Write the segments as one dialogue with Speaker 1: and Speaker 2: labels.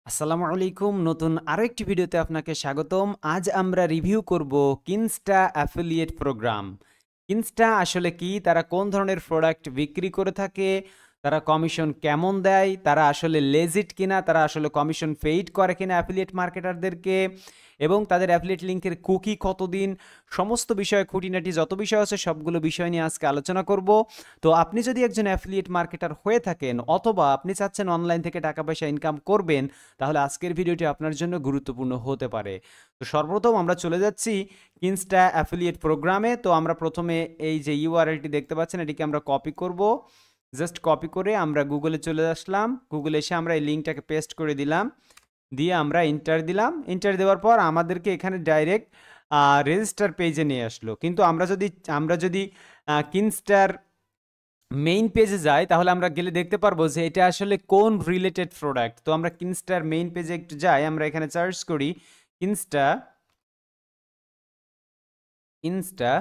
Speaker 1: আসসালামু আলাইকুম। নতুন আরো একটি ভিডিওতে আপনাকে স্বাগতম। আজ আমরা রিভিউ করব কিনস্টা অ্যাফিলিয়েট প্রোগ্রাম। কিনস্টা আসলে কি? তারা কোন ধরনের প্রোডাক্ট বিক্রি করে থাকে? তারা কমিশন কেমন দেয়? তারা আসলে লেজিট কিনা? তারা আসলে কমিশন পেইড করে কিনা অ্যাফিলিয়েট মার্কেটারদেরকে? এবং তাদের অ্যাফিলিয়েট লিংকের কুকি কতদিন? সমস্ত বিষয়ে খুঁটিনাটি যত বিষয় আছে সবগুলো বিষয় নিয়ে আজকে আলোচনা করব। তো আপনি যদি একজন অ্যাফিলিয়েট মার্কেটার হয়ে থাকেন অথবা আপনি চাচ্ছেন অনলাইন থেকে টাকা পয়সা ইনকাম করবেন, তাহলে আজকের ভিডিওটি আপনার জন্য গুরুত্বপূর্ণ হতে পারে। তো সর্বপ্রথম আমরা চলে যাচ্ছি কিনস্টা অ্যাফিলিয়েট প্রোগ্রামে। তো আমরা প্রথমে এই যে ইউআরএলটি দেখতে পাচ্ছেন এটিকে আমরা কপি করব। জাস্ট কপি করে আমরা গুগলে চলে আসলাম। গুগলে এসে আমরা এই লিঙ্কটাকে পেস্ট করে দিলাম, দিয়ে আমরা এন্টার দিলাম। এন্টার দেওয়ার পর আমাদেরকে এখানে ডাইরেক্ট রেজিস্টার পেজে নিয়ে আসলো। কিন্তু আমরা যদি কিনস্টার মেইন পেজে যাই তাহলে আমরা গেলে দেখতে পারবো যে এটা আসলে কোন রিলেটেড প্রোডাক্ট। তো আমরা কিনস্টার মেইন পেজে একটু যাই, আমরা এখানে সার্চ করি ইনস্টা ইনস্টা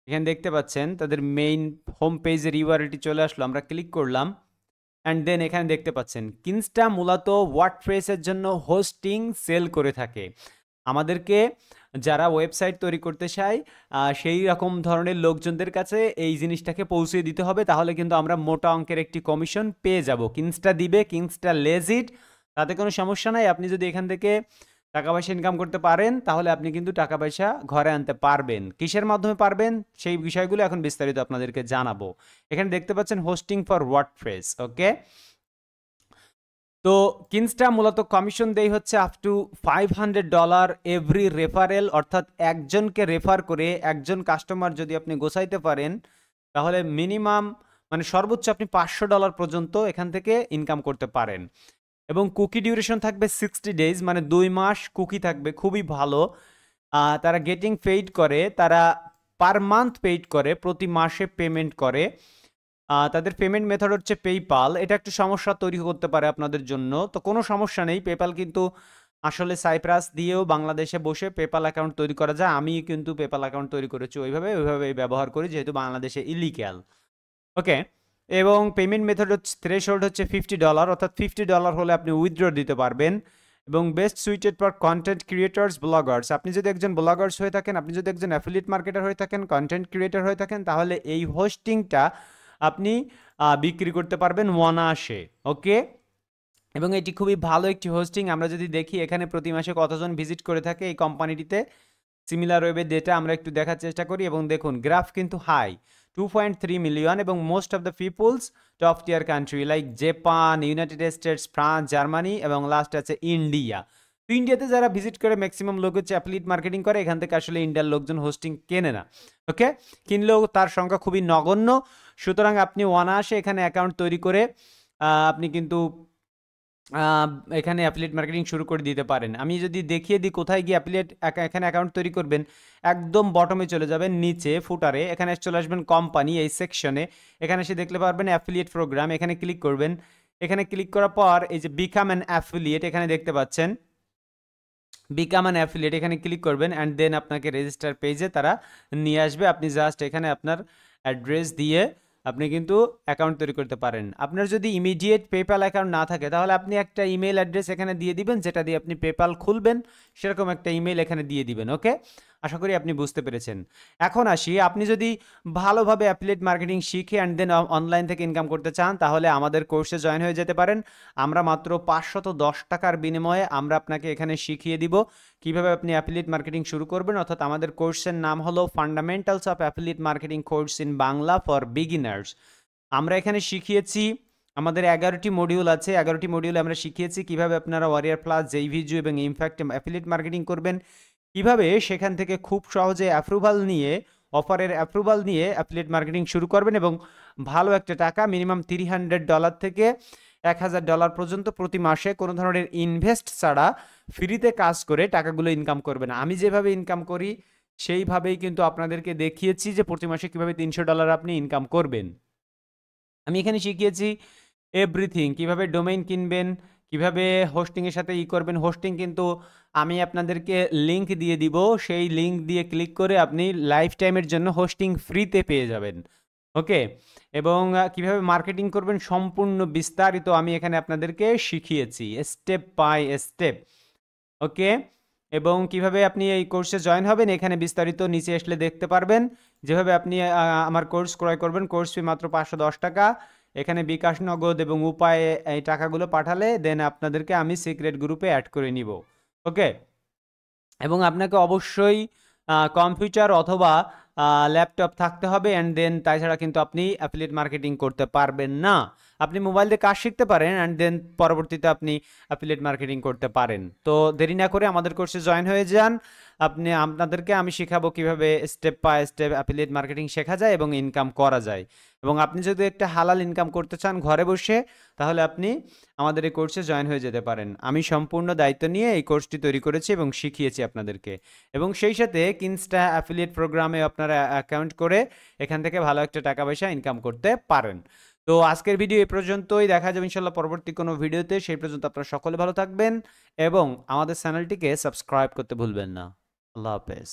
Speaker 1: এখানে দেখতে পাচ্ছেন তাদের মেইন হোম পেজের ইউআরএলটি চলে আসলো। আমরা ক্লিক করলাম অ্যান্ড দেন এখানে দেখতে পাচ্ছেন কিনস্টা মূলত ওয়ার্ডপ্রেসের জন্য হোস্টিং সেল করে থাকে। আমাদেরকে যারা ওয়েবসাইট তৈরি করতে চায় সেই রকম ধরনের লোকজনদের কাছে এই জিনিসটাকে পৌঁছে দিতে হবে, তাহলে কিন্তু আমরা মোটা অঙ্কের একটি কমিশন পেয়ে যাব। কিনস্টা দিবে, কিনস্টা লেজিট, তাতে কোনো সমস্যা নাই। আপনি যদি এখান থেকে টাকা পয়সা ইনকাম করতে পারেন তাহলে আপনি কিন্তু টাকা পয়সা ঘরে আনতে পারবেন। কিসের মাধ্যমে পারবেন সেই বিষয়গুলো এখন বিস্তারিত আপনাদেরকে জানাবো। এখানে দেখতে পাচ্ছেন হোস্টিং ফর ওয়ার্ডপ্রেস। ওকে, তো কিনস্টা মূলত কমিশন দেয় হচ্ছে আপ টু $500 এভরি রেফারেল, অর্থাৎ একজনকে রেফার করে একজন কাস্টমার যদি আপনি গোছাইতে পারেন তাহলে মিনিমাম মানে সর্বোচ্চ আপনি $500 পর্যন্ত এখান থেকে ইনকাম করতে পারেন। এবং কুকি ডিউরেশন থাকবে 60 ডেজ, মানে 2 মাস কুকি থাকবে, খুবই ভালো। তারা গেটিং পেইড করে, তারা পার মান্থ পেইড করে, প্রতি মাসে পেমেন্ট করে। তাদের পেমেন্ট মেথড হচ্ছে পেইপাল। এটা একটু সমস্যা তৈরি করতে পারে আপনাদের জন্য, তো কোনো সমস্যা নেই। পেপাল কিন্তু আসলে সাইপ্রাস দিয়েও বাংলাদেশে বসে পেপাল অ্যাকাউন্ট তৈরি করা যায়। আমি কিন্তু পেপাল অ্যাকাউন্ট তৈরি করেছি ওইভাবে ব্যবহার করি, যেহেতু বাংলাদেশে ইলিগ্যাল। ওকে, এবং পেমেন্ট মেথড হচ্ছে থ্রেশহোল্ড হচ্ছে $50, অর্থাৎ $50 হলে আপনি উইথড্র দিতে পারবেন। এবং best suited for content creators Bloggers. আপনি যদি একজন ব্লগার্স হয়ে থাকেন, আপনি যদি একজন অ্যাফিলিয়েট মার্কেটার হয়ে থাকেন, কন্টেন্ট ক্রিয়েটর হয়ে থাকেন, তাহলে এই হোস্টিংটা আপনি বিক্রি করতে পারবেন অনায়াসে। ওকে, এবং এটি খুবই ভালো একটি হোস্টিং। আমরা যদি দেখি এখানে প্রতি মাসে কতজন ভিজিট করে থাকে এই কোম্পানিটিতে, সিমিলার ওয়েবের ডেটা আমরা একটু দেখার চেষ্টা করি এবং দেখুন গ্রাফ কিন্তু হাই 2.3 মিলিয়ন, এবং most of the peoples top tier country like Japan, United States, France, Germany, এবং লাস্ট আছে ইন্ডিয়া। তো ইন্ডিয়াতে যারা ভিজিট করে ম্যাক্সিমাম লোক হচ্ছে অ্যাফিলিয়েট মার্কেটিং করে, এখান থেকে আসলে ইন্ডিয়ার লোকজন হোস্টিং কেনে না। ওকে, কিনলেও তার সংখ্যা খুবই নগণ্য। সুতরাং আপনি অনায়াসে এখানে অ্যাকাউন্ট তৈরি করে আপনি কিন্তু এখানে অ্যাফিলিয়েট মার্কেটিং শুরু করে দিতে পারেন। আমি যদি দেখিয়ে দিই কোথায় গিয়ে এখানে অ্যাকাউন্ট তৈরি করবেন, একদম বটমে চলে যাবেন, নিচে ফুটারে এখানে চলে আসবেন কোম্পানি, এই সেকশনে এখানে এসে দেখতে পারবেন অ্যাফিলিয়েট প্রোগ্রাম, এখানে ক্লিক করবেন। এখানে ক্লিক করার পর এই যে বিকাম অ্যান অ্যাফিলিয়েট এখানে দেখতে পাচ্ছেন, বিকাম অ্যান অ্যাফিলিয়েট এখানে ক্লিক করবেন অ্যান্ড দেন আপনাকে রেজিস্টার পেজে তারা নিয়ে আসবে। আপনি জাস্ট এখানে আপনার অ্যাড্রেস দিয়ে আপনি কিন্তু অ্যাকাউন্ট তৈরি করতে পারেন। আপনার যদি ইমিডিয়েট পেপ্যাল অ্যাকাউন্ট না থাকে তাহলে আপনি একটা ইমেল অ্যাড্রেস এখানে দিয়ে দিবেন, যেটা দিয়ে আপনি পেপ্যাল খুলবেন, সেরকম একটা ইমেল এখানে দিয়ে দিবেন। ওকে, আশা করি আপনি বুঝতে পেরেছেন। এখন আসি, আপনি যদি ভালোভাবে অ্যাফিলিয়েট মার্কেটিং শিখে অ্যান্ড দেন অনলাইন থেকে ইনকাম করতে চান তাহলে আমাদের কোর্সে জয়েন হয়ে যেতে পারেন। আমরা মাত্র $510 বিনিময়ে আমরা আপনাকে এখানে শিখিয়ে দিব কিভাবে আপনি অ্যাফিলিয়েট মার্কেটিং শুরু করবেন। অর্থাৎ আমাদের কোর্সের নাম হলো fundamentals of affiliate marketing course in Bangla for beginners. আমরা এখানে শিখিয়েছি, আমাদের 11টি মডিউল আছে, 11টি মডিউলে আমরা শিখিয়েছি কিভাবে আপনারা ওয়ারিয়ার প্লাস, জেইভিজু এবং ইমফ্যাক্ট অ্যাফিলিয়েট মার্কেটিং করবেন, কিভাবে সেখান থেকে খুব সহজে অফারের অ্যাপ্রুভাল নিয়ে অ্যাফিলিয়েট মার্কেটিং শুরু করবেন এবং ভালো একটা টাকা মিনিমাম $300 থেকে $1000 পর্যন্ত প্রতি মাসে কোনো ধরনের ইনভেস্ট ছাড়া ফ্রিতে কাজ করে টাকাগুলো ইনকাম করবেন। আমি যেভাবে ইনকাম করি সেইভাবেই কিন্তু আপনাদেরকে দেখিয়েছি যে প্রতি মাসে কিভাবে $300 আপনি ইনকাম করবেন। আমি এখানে শিখিয়েছি এভরিথিং, কিভাবে ডোমেইন কিনবেন, কিভাবে হোস্টিংয়ের সাথে করবেন। হোস্টিং কিন্তু আমি আপনাদেরকে লিঙ্ক দিয়ে দিব, সেই লিঙ্ক দিয়ে ক্লিক করে আপনি লাইফ টাইমের জন্য হোস্টিং ফ্রিতে পেয়ে যাবেন। ওকে, এবং কিভাবে মার্কেটিং করবেন সম্পূর্ণ বিস্তারিত আমি এখানে আপনাদেরকে শিখিয়েছি স্টেপ বাই স্টেপ। ওকে, এবং কিভাবে আপনি এই কোর্সে জয়েন হবেন এখানে বিস্তারিত নিচে আসলে দেখতে পারবেন। যেভাবে আপনি আমার কোর্স ক্রয় করবেন, কোর্স ফি মাত্র 510 টাকা। এখানে বিকাশ, নগদ এবং উপায়ে এই টাকাগুলো পাঠালে দেন আপনাদেরকে আমি সিক্রেট গ্রুপে অ্যাড করে নিব। ওকে, এবং আপনাকে অবশ্যই কম্পিউটার অথবা ল্যাপটপ থাকতে হবে, অ্যান্ড দেন তাছাড়া কিন্তু আপনি অ্যাফিলিয়েট মার্কেটিং করতে পারবেন না। আপনি মোবাইল দিয়ে কাজ শিখতে পারেন, অ্যান্ড দেন পরবর্তীতে আপনি অ্যাফিলিয়েট মার্কেটিং করতে পারেন। তো দেরি না করে আমাদের কোর্সে জয়েন হয়ে যান। আপনাদেরকে আমি শেখাবো কিভাবে step by step affiliate marketing শেখা যায় এবং ইনকাম করা যায়। এবং আপনি যদি একটা হালাল ইনকাম করতে চান ঘরে বসে, তাহলে আপনি আমাদের এই কোর্সে জয়েন হয়ে যেতে পারেন। আমি সম্পূর্ণ দায়িত্ব নিয়ে এই কোর্সটি তৈরি করেছি এবং শিখিয়েছি আপনাদেরকে। এবং সেই সাথে কিনস্টা অ্যাফিলিয়েট প্রোগ্রামে আপনারা অ্যাকাউন্ট করে এখান থেকে ভালো একটা টাকা পয়সা ইনকাম করতে পারেন। তো আজকের ভিডিও এই পর্যন্তই, দেখা যাবে ইনশাল্লাহ পরবর্তী কোনো ভিডিওতে। সেই পর্যন্ত আপনারা সকলে ভালো থাকবেন এবং আমাদের চ্যানেলটিকে সাবস্ক্রাইব করতে ভুলবেন না। আল্লাহ হাফেজ।